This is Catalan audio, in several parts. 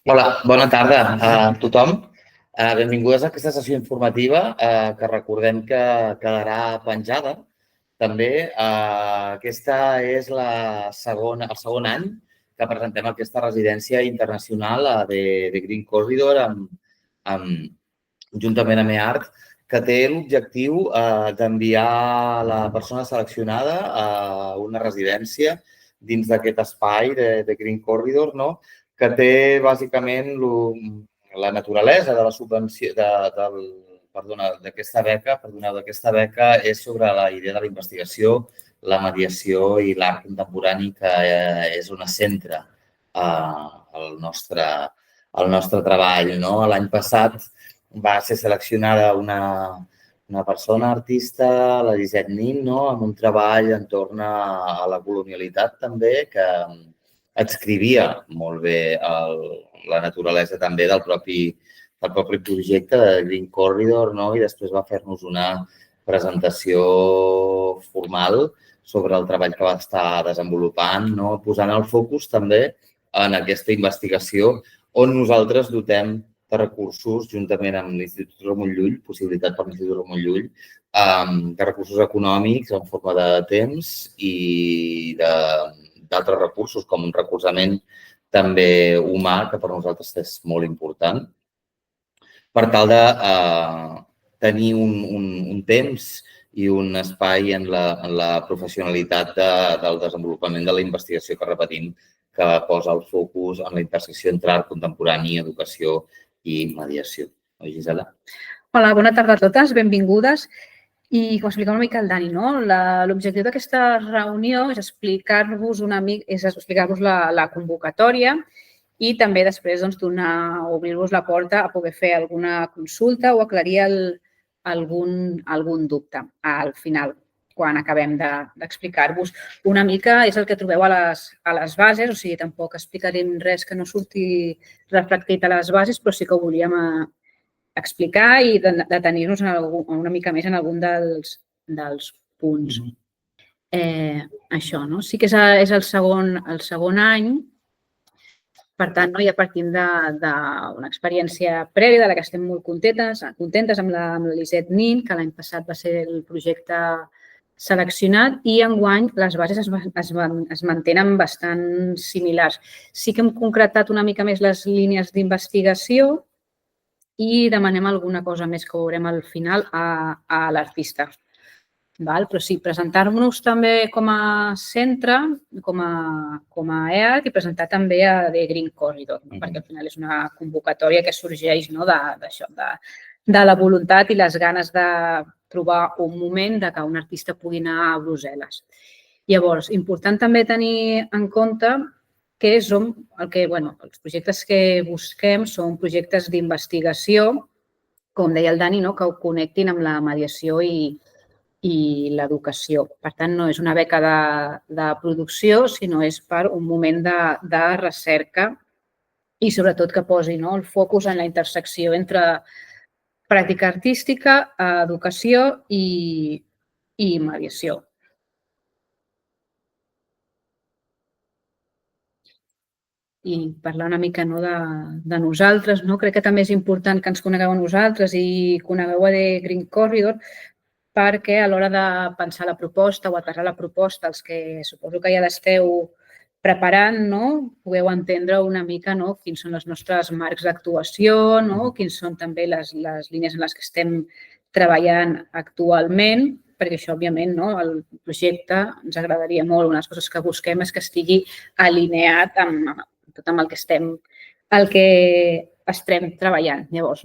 Hola, bona tarda a tothom. Benvingudes a aquesta sessió informativa que recordem que quedarà penjada. També aquesta és el segon any que presentem aquesta residència internacional de Green Corridor juntament amb EART, que té l'objectiu d'enviar la persona seleccionada a una residència dins d'aquest espai de Green Corridor, no? Que té bàsicament la naturalesa de la subvenció d'aquesta beca és sobre la idea de la investigació, la mediació i l'art contemporani, que és on es centra el nostre treball. No? L'any passat va ser seleccionada una persona artista, la Lisette Nin, no? Amb un treball entorn a la colonialitat també, que adscrivia molt bé la naturalesa també del propi projecte de Green Corridor, no? I després va fer-nos una presentació formal sobre el treball que va estar desenvolupant, no? Posant el focus també en aquesta investigació on nosaltres dotem de recursos, juntament amb l'Institut Ramon Llull, possibilitat per l'Institut Ramon Llull, de recursos econòmics en forma de temps i d'altres recursos, com un recolzament també humà, que per nosaltres és molt important, per tal de tenir un temps i un espai en la professionalitat del desenvolupament de la investigació que repetim, que posa el focus en la intersecció entre art contemporani, educació i mediació. Oi, Gisela? Hola, bona tarda a totes, benvingudes. I com explicava una mica el Dani, no? L'objectiu d'aquesta reunió és explicar-vos la convocatòria i també després obrir-vos la porta a poder fer alguna consulta o aclarir algun dubte al final, quan acabem d'explicar-vos una mica. És el que trobeu a les bases, o sigui, tampoc explicarem res que no surti reflectit a les bases, però sí que ho volíem explicar i detenir-nos una mica més en algun dels punts. Això, no? Sí que és el segon any. Per tant, ja partim d'una experiència prèvia de la que estem molt contentes amb la Lisette Nin, que l'any passat va ser el projecte seleccionat, i enguany les bases es mantenen bastant similars. Sí que hem concretat una mica més les línies d'investigació i demanem alguna cosa més que veurem al final a l'artista. Però sí, presentar-nos també com a centre, com a EART, i presentar també a The Green Corridor, perquè al final és una convocatòria que sorgeix d'això, de la voluntat i les ganes de trobar un moment que un artista pugui anar a Brussel·les. Llavors, important també tenir en compte que els projectes que busquem són projectes d'investigació, com deia el Dani, que ho connectin amb la mediació i l'educació. Per tant, no és una beca de producció, sinó és per un moment de recerca i, sobretot, que posi el focus en la intersecció entre pràctica artística, educació i mediació. I parlar una mica de nosaltres. Crec que també és important que ens conegueu a nosaltres i conegueu a The Green Corridor, perquè a l'hora de pensar la proposta o aterrar la proposta, els que suposo que ja l'esteu preparant, pugueu entendre una mica quins són els nostres marcs d'actuació, quins són també les línies en les que estem treballant actualment, perquè això, òbviament, el projecte ens agradaria molt. Una de les coses que busquem és que estigui alineat amb tot amb el que estem treballant. Llavors,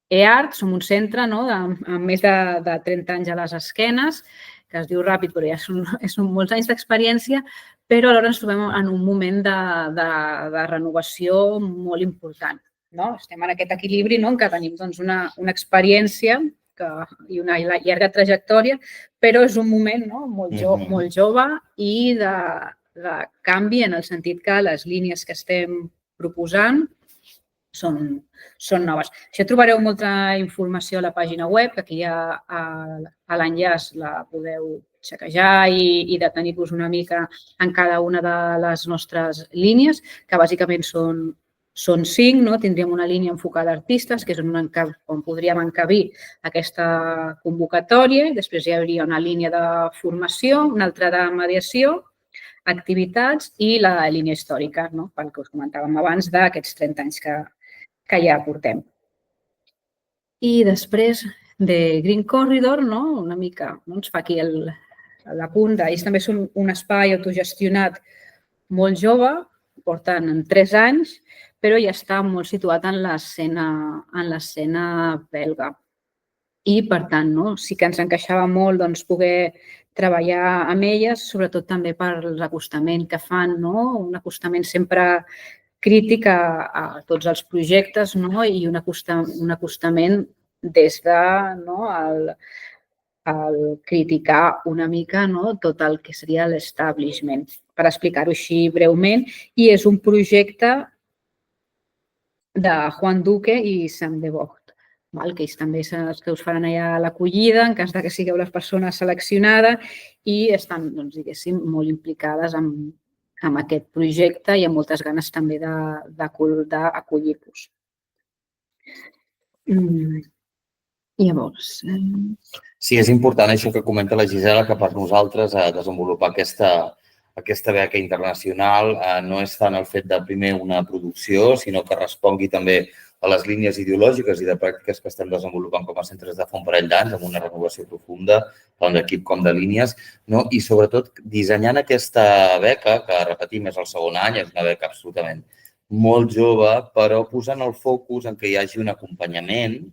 EART, som un centre amb més de 30 anys a les esquenes, que es diu ràpid, però ja són molts anys d'experiència, però alhora ens trobem en un moment de renovació molt important. Estem en aquest equilibri en què tenim una experiència i una llarga trajectòria, però és un moment molt jove i de canvi, en el sentit que les línies que estem proposant són noves. Això trobareu molta informació a la pàgina web, que aquí a l'enllaç la podeu xequejar i detenir-vos una mica en cada una de les nostres línies, que bàsicament són són 5, no? Tindríem una línia enfocada a artistes, que és on podríem encabir aquesta convocatòria. Després hi hauria una línia de formació, una altra de mediació, activitats i la línia històrica, no? Pel que us comentàvem abans d'aquests 30 anys que ja portem. I després de Green Corridor, no? Una mica ens fa aquí l'apunt. Ells també són un espai autogestionat molt jove, porten 3 anys, però ja està molt situat en l'escena belga. I, per tant, sí que ens encaixava molt poder treballar amb elles, sobretot també per l'acostament que fan, un acostament sempre crític a tots els projectes i un acostament des de el criticar una mica tot el que seria l'establishment, per explicar-ho així breument. I és un projecte de Juan Duque i Sam de Vogt, que ells també són els que us faran allà l'acollida en cas que sigueu les persones seleccionades i estan, diguéssim, molt implicades en aquest projecte i amb moltes ganes també d'acollir-vos. Llavors... Sí, és important això que comenta la Gisela, que per nosaltres desenvolupar aquesta beca internacional no és tant el fet de primer una producció, sinó que respongui també a les línies ideològiques i de pràctiques que estem desenvolupant com a centres de fa un parell d'anys, amb una renovació profunda, tant d'equip com de línies, i sobretot dissenyant aquesta beca, que repetim és el segon any, és una beca absolutament molt jove, però posant el focus en que hi hagi un acompanyament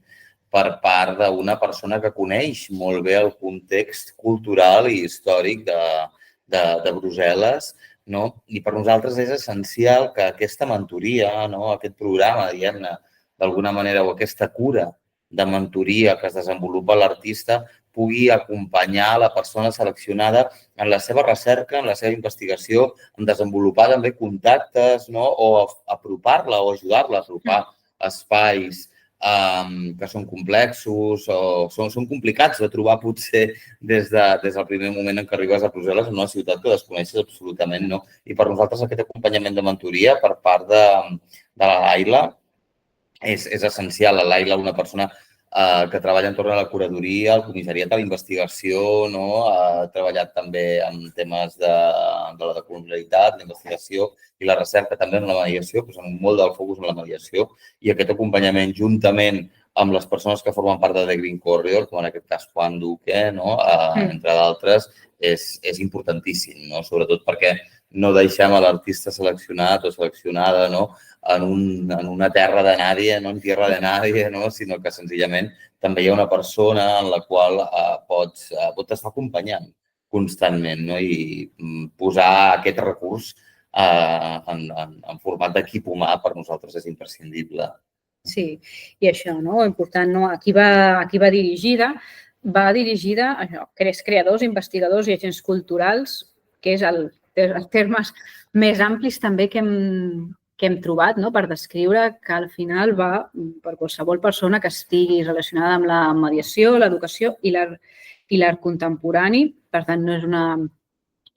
per part d'una persona que coneix molt bé el context cultural i històric de Brussel·les, i per nosaltres és essencial que aquesta mentoria, aquest programa, diguem-ne, d'alguna manera, o aquesta cura de mentoria que es desenvolupa l'artista pugui acompanyar la persona seleccionada en la seva recerca, en la seva investigació, en desenvolupar també contactes o apropar-la o ajudar-la a apropar espais que són complexos o són complicats de trobar potser des del primer moment en què arribes a Brussel·les, en una ciutat que desconeixes absolutament. I per nosaltres aquest acompanyament de mentoria per part de la Laila és essencial. La Laila, una persona que treballa entorn a la curadoria, al comissariat de la investigació, ha treballat també en temes de la decolonialitat, la investigació i la recerca, també en la mediació, posant molt del focus en la mediació, i aquest acompanyament juntament amb les persones que formen part de The Green Corridor, com en aquest cas Juan Duque, entre d'altres, és importantíssim, sobretot perquè no deixem a l'artista seleccionat o seleccionada en una terra de nadie, en tierra de nadie, sinó que senzillament també hi ha una persona en la qual pots estar acompanyant constantment i posar aquest recurs en format d'equip humà per nosaltres és imprescindible. Sí, i això, important, a qui va dirigida? Va dirigida a creadors, investigadors i agents culturals, que és els termes més amplis també que hem trobat per descriure que al final va per qualsevol persona que estigui relacionada amb la mediació, l'educació i l'art contemporani. Per tant, no és una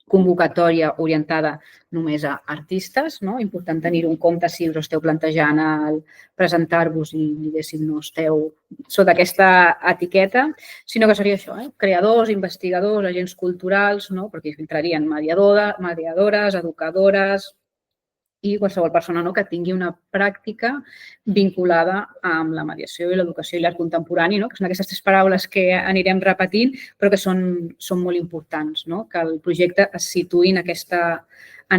convocatòria orientada només a artistes. Important tenir-ho en compte si us esteu plantejant presentar-vos i, diguéssim, no esteu sota aquesta etiqueta, sinó que seria això, creadors, investigadors, agents culturals, perquè entrarien mediadores, educadores i qualsevol persona que tingui una pràctica vinculada amb la mediació i l'educació i l'art contemporani, que són aquestes 3 paraules que anirem repetint, però que són molt importants, que el projecte es situï en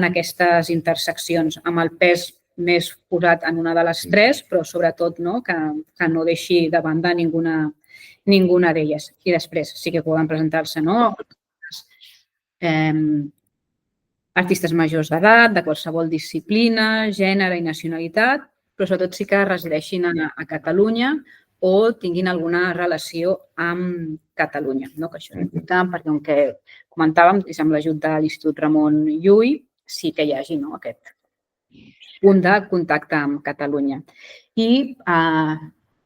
aquestes interseccions, amb el pes més posat en una de les 3, però sobretot que no deixi de banda ninguna d'elles. I després sí que poden presentar-se artistes majors d'edat, de qualsevol disciplina, gènere i nacionalitat, però sobretot sí que resideixin a Catalunya o tinguin alguna relació amb Catalunya. Que això és important perquè, com que comentàvem, amb l'ajut de l'Institut Ramon Llull, sí que hi hagi aquest punt de contacte amb Catalunya. I,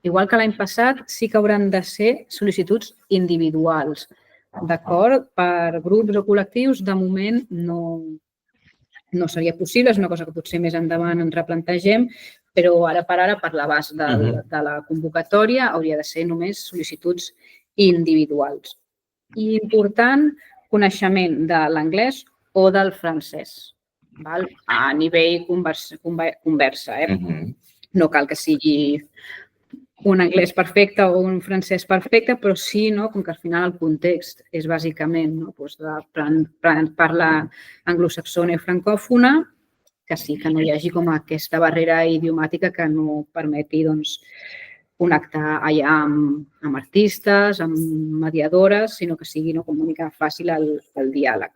igual que l'any passat, sí que hauran de ser sol·licituds individuals. D'acord? Per grups o col·lectius, de moment no seria possible. És una cosa que potser més endavant ens replantegem, però ara per l'abast de la convocatòria hauria de ser només sol·licituds individuals. I important, coneixement de l'anglès o del francès, a nivell conversa. No cal que sigui un anglès perfecte o un francès perfecte, però sí, com que al final el context és bàsicament de parla anglosaxona i francòfona, que sí, que no hi hagi com aquesta barrera idiomàtica que no permeti connectar allà amb artistes, amb mediadores, sinó que sigui com una mica fàcil el diàleg.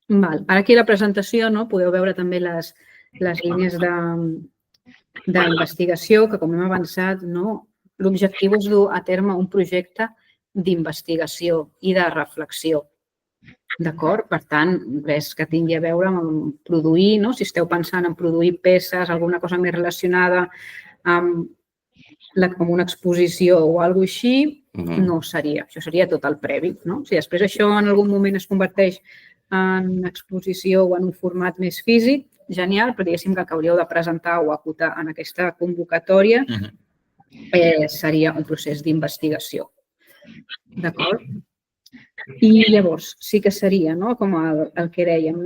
Ara aquí a la presentació podeu veure també les línies d'investigació que, com hem avançat, l'objectiu és dur a terme un projecte d'investigació i de reflexió. D'acord? Per tant, res que tingui a veure amb produir, si esteu pensant en produir peces, alguna cosa més relacionada amb una exposició o alguna cosa així, no seria. Això seria tot el previ. Si després això en algun moment es converteix en exposició o en un format més físic, genial, però diguéssim que el que hauríeu de presentar o acotar en aquesta convocatòria seria un procés d'investigació. D'acord? I llavors sí que seria, com el que dèiem,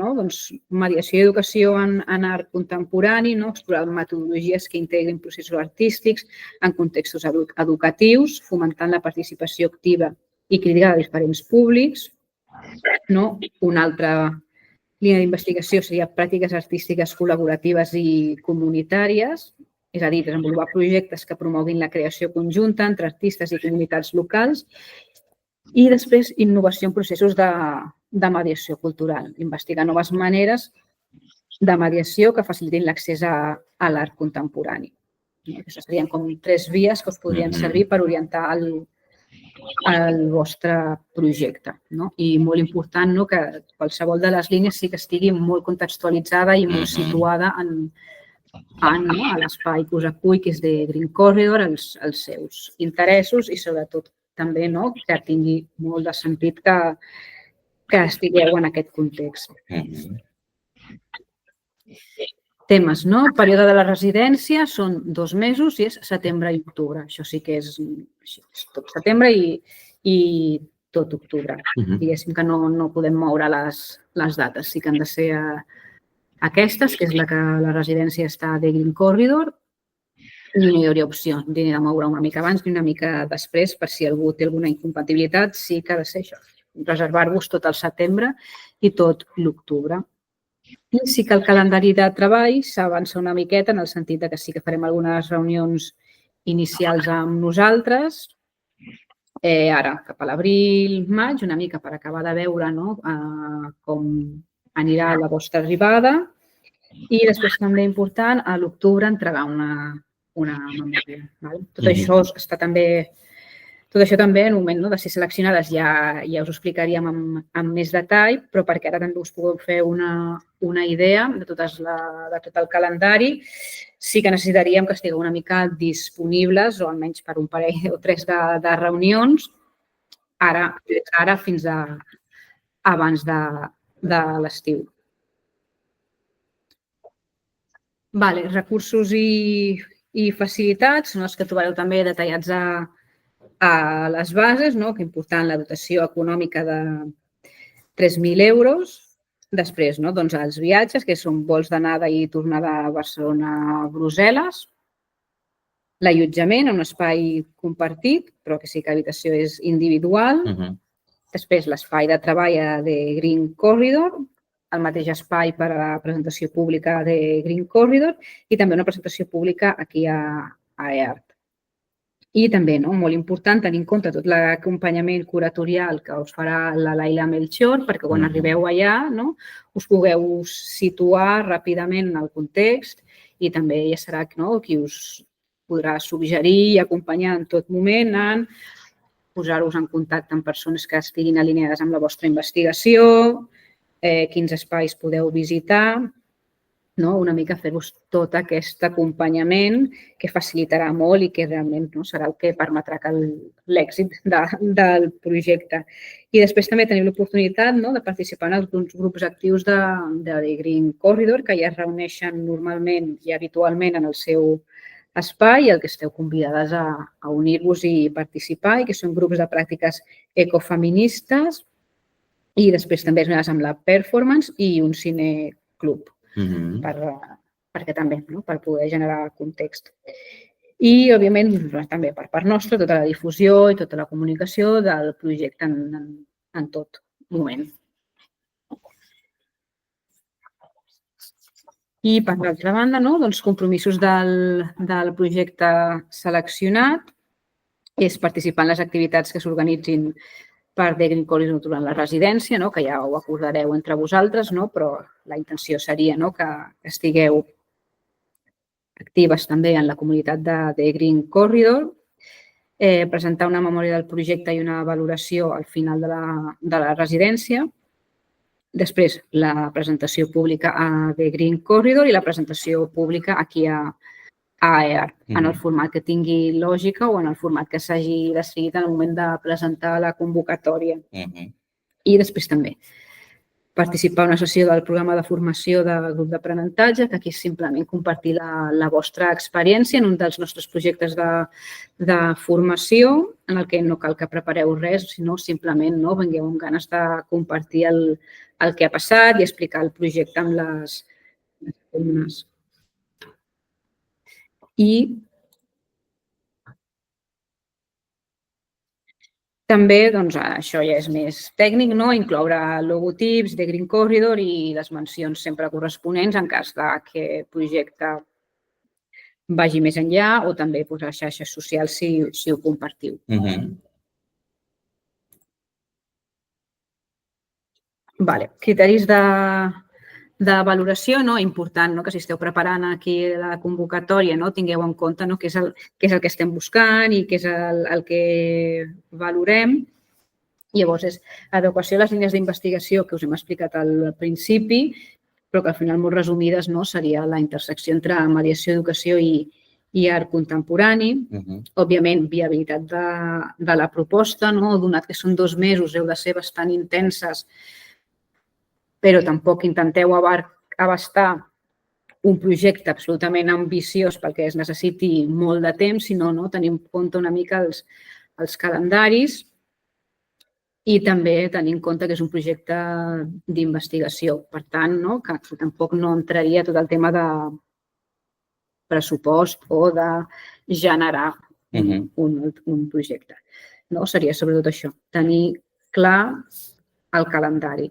mediació i educació en art contemporani, explorar metodologies que integrin processos artístics en contextos educatius, fomentant la participació activa i crítica de diferents públics. Una altra línia d'investigació seria pràctiques artístiques col·laboratives i comunitàries, és a dir, desenvolupar projectes que promoguin la creació conjunta entre artistes i comunitats locals. I després, innovació en processos de mediació cultural, investigar noves maneres de mediació que facilitin l'accés a l'art contemporani. Aquestes serien com 3 vies que us podrien servir per orientar el vostre projecte. I molt important que qualsevol de les línies sí que estigui molt contextualitzada i molt situada a l'espai que us acull, que és de Green Corridor, els seus interessos i sobretot també que tingui molt de sentit que estigueu en aquest context. Temes, període de la residència són 2 mesos i és setembre i octubre. Això sí que és tot setembre i tot octubre. Diguéssim que no podem moure les dates. Sí que han de ser aquestes, que és la que la residència està de Green Corridor, i no hi hauria opció ni de moure una mica abans ni una mica després, per si algú té alguna incompatibilitat, sí que ha de ser això. Reservar-vos tot el setembre i tot l'octubre. I sí que el calendari de treball s'avança una miqueta en el sentit que sí que farem algunes reunions inicials amb nosaltres, ara cap a l'abril, maig, una mica per acabar de veure com anirà la vostra arribada. I després també important, a l'octubre entregar una memòria. Tot això també en un moment de ser seleccionades ja us ho explicaríem amb més detall, però perquè ara també us pugueu fer una idea de tot el calendari, sí que necessitaríem que estigueu una mica disponibles, o almenys per un parell o 3 de reunions, ara fins abans de l'estiu. Recursos i facilitats són els que trobareu també detallats a les bases, que important la dotació econòmica de 3.000 euros. Després, els viatges, que són vols d'anada i tornada a Barcelona a Brussel·les. L'allotjament en un espai compartit, però que sí que l'habitació és individual. Després, l'espai de treball de Green Corridor, el mateix espai per a la presentació pública de Green Corridor i també una presentació pública aquí a EART. I també, molt important, tenir en compte tot l'acompanyament curatorial que us farà la Laila Melchor, perquè quan arribeu allà us pugueu situar ràpidament en el context i també ella serà qui us podrà suggerir i acompanyar en tot moment en posar-vos en contacte amb persones que estiguin alineades amb la vostra investigació, quins espais podeu visitar, una mica fer-vos tot aquest acompanyament que facilitarà molt i que realment serà el que permetrà l'èxit del projecte. I després també tenim l'oportunitat de participar en alguns grups actius de The Green Corridor, que ja es reuneixen normalment i habitualment en el seu espai i el que esteu convidades a unir-vos i participar, i que són grups de pràctiques ecofeministes, i després també amb la performance i un cineclub, perquè també, per poder generar context. I, òbviament, també per part nostra, tota la difusió i tota la comunicació del projecte en tot moment. I, per l'altra banda, compromisos del projecte seleccionat és participar en les activitats que s'organitzin per The Green Corridor durant la residència, que ja ho acordareu entre vosaltres, però la intenció seria que estigueu actives també en la comunitat de The Green Corridor, presentar una memòria del projecte i una valoració al final de la residència, després la presentació pública a The Green Corridor i la presentació pública aquí a AEAR, en el format que tingui lògica o en el format que s'hagi decidit en el moment de presentar la convocatòria. I després també participar en una sessió del programa de formació del grup d'aprenentatge, que aquí és simplement compartir la vostra experiència en un dels nostres projectes de formació, en el que no cal que prepareu res, sinó simplement vingueu amb ganes de compartir el que ha passat i explicar el projecte amb les alumnes. I també, això ja és més tècnic, incloure logotips de Green Corridor i les mencions sempre corresponents en cas que el projecte vagi més enllà, o també a les xarxes socials si ho compartiu. Criteris de valoració, important que si esteu preparant aquí la convocatòria tingueu en compte què és el que estem buscant i què és el que valorem. Llavors, és adequació a les línies d'investigació que us hem explicat al principi, però que al final, molt resumides, seria la intersecció entre mediació, educació i art contemporani. Òbviament, viabilitat de la proposta, donat que són 2 mesos, heu de ser bastant intenses, però tampoc intenteu abastar un projecte absolutament ambiciós perquè es necessiti molt de temps, sinó tenir en compte una mica els calendaris i també tenir en compte que és un projecte d'investigació. Per tant, que tampoc no entraria tot el tema de pressupost o de generar un projecte. Seria sobretot això, tenir clar el calendari.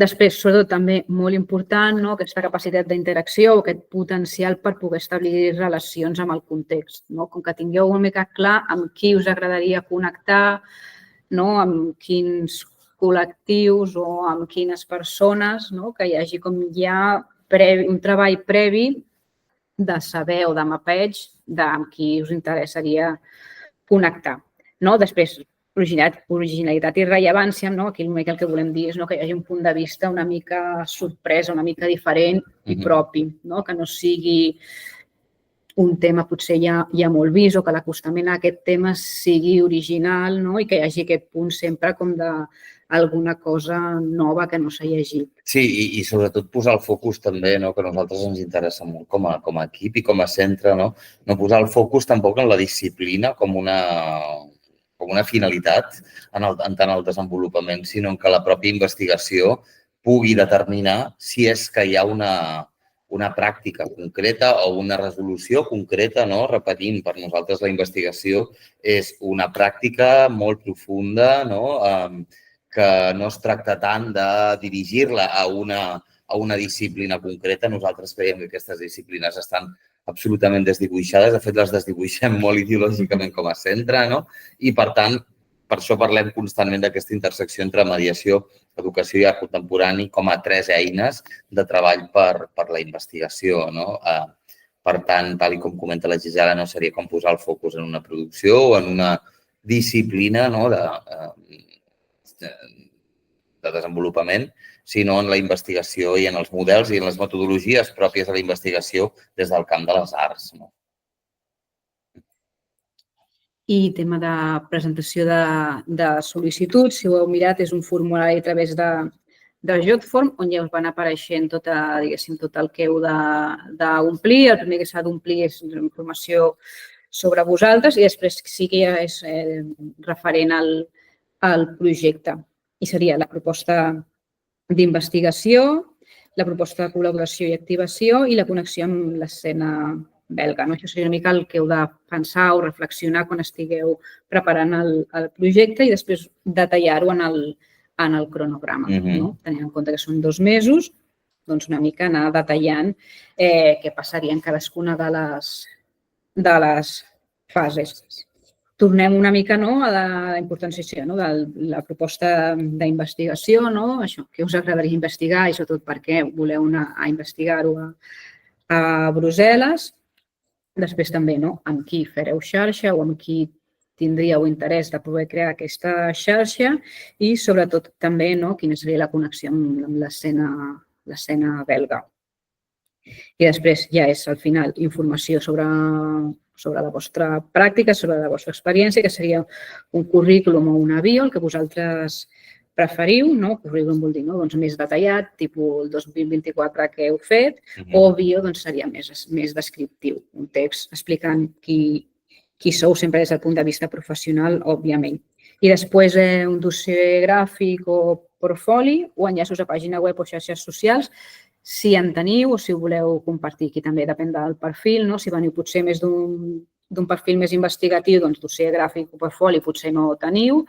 Després, sobretot, també molt important, aquesta capacitat d'interacció o aquest potencial per poder establir relacions amb el context. Com que tingueu una mica clar amb qui us agradaria connectar, amb quins col·lectius o amb quines persones, que hi hagi com ja un treball previ de saber o de mapeig amb qui us interessaria connectar. Després, originalitat i rellevància, aquí el que volem dir és que hi hagi un punt de vista una mica sorpresa, una mica diferent i propi, que no sigui un tema potser ja molt vist o que l'acostament a aquest tema sigui original i que hi hagi aquest punt sempre com d'alguna cosa nova que no s'ha llegit. Sí, i sobretot posar el focus també, que a nosaltres ens interessa molt com a equip i com a centre, no posar el focus tampoc en la disciplina com una finalitat en tant el desenvolupament, sinó que la pròpia investigació pugui determinar si és que hi ha una pràctica concreta o una resolució concreta, repetint, per nosaltres la investigació és una pràctica molt profunda, que no es tracta tant de dirigir-la a una disciplina concreta. Nosaltres creiem que aquestes disciplines estan absolutament desdibuixades. De fet, les desdibuixem molt ideològicament com a centre, i, per tant, per això parlem constantment d'aquesta intersecció entre mediació, educació i art contemporani com a 3 eines de treball per la investigació. Per tant, tal com comenta la Gisela, no seria com posar el focus en una producció o en una disciplina de desenvolupament, sinó en la investigació i en els models i en les metodologies pròpies de la investigació des del camp de les arts. I tema de presentació de sol·licituds, si ho heu mirat, és un formulari a través de Jotform, on ja us van apareixent tot el que heu d'omplir. El primer que s'ha d'omplir és informació sobre vosaltres i després sí que ja és referent al projecte. I seria la proposta d'investigació, la proposta de col·laboració i activació i la connexió amb l'escena belga. Això seria una mica el que heu de pensar o reflexionar quan estigueu preparant el projecte i després detallar-ho en el cronograma. Tenint en compte que són 2 mesos, doncs una mica anar detallant què passaria en cadascuna de les fases. Tornem una mica a la importància de la proposta d'investigació, això, què us agradaria investigar i sobretot per què voleu anar a investigar-ho a Brussel·les. Després també amb qui fareu xarxa o amb qui tindríeu interès de poder crear aquesta xarxa i sobretot també quina seria la connexió amb l'escena belga. I després ja és al final informació sobre la vostra pràctica, sobre la vostra experiència, que seria un currículum o una bio, el que vosaltres preferiu. Currículum vol dir més detallat, tipus el 2024 que heu fet, o bio seria més descriptiu, un text explicant qui sou sempre des del punt de vista professional, òbviament. I després un dossier gràfic o portfoli o enllaços a pàgina web o xarxes socials, si en teniu o si ho voleu compartir. Aquí també depèn del perfil. Si veniu potser més d'un perfil més investigatiu, doncs dossier gràfic o portfoli potser no ho teniu,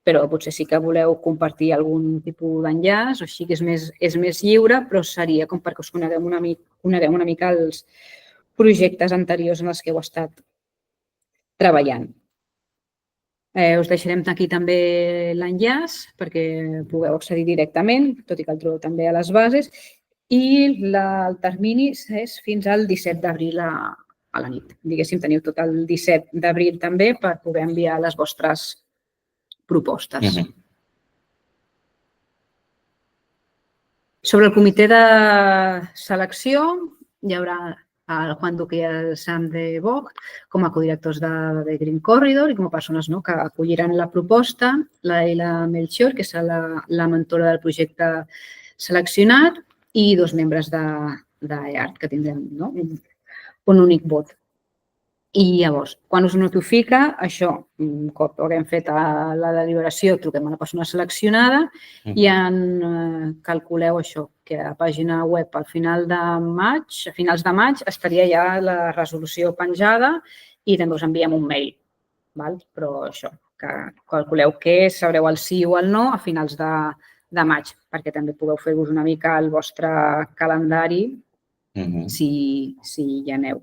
però potser sí que voleu compartir algun tipus d'enllaç, o així que és més lliure, però seria com perquè us coneguem una mica els projectes anteriors en els que heu estat treballant. Us deixarem aquí també l'enllaç perquè pugueu accedir directament, tot i que el trobeu també a les bases. I el termini és fins al 17 d'abril a la nit. Diguéssim, teniu tot el 17 d'abril també per poder enviar les vostres propostes. Sobre el comitè de selecció, hi haurà el Juan Duque i el Sam de Vogt com a codirectors de Green Corridor i com a persones que acolliran la proposta, la Leila Melchior, que és la mentora del projecte seleccionat, i 2 membres d'EART, que tindrem un únic vot. I llavors, quan us notifica això, un cop haguem fet la deliberació, truquem a la persona seleccionada i calculeu això, que a la pàgina web a finals de maig estaria ja la resolució penjada i també us enviem un mail. Però això, que calculeu que sabreu el sí o el no a finals de maig, perquè també pugueu fer-vos una mica el vostre calendari si hi aneu.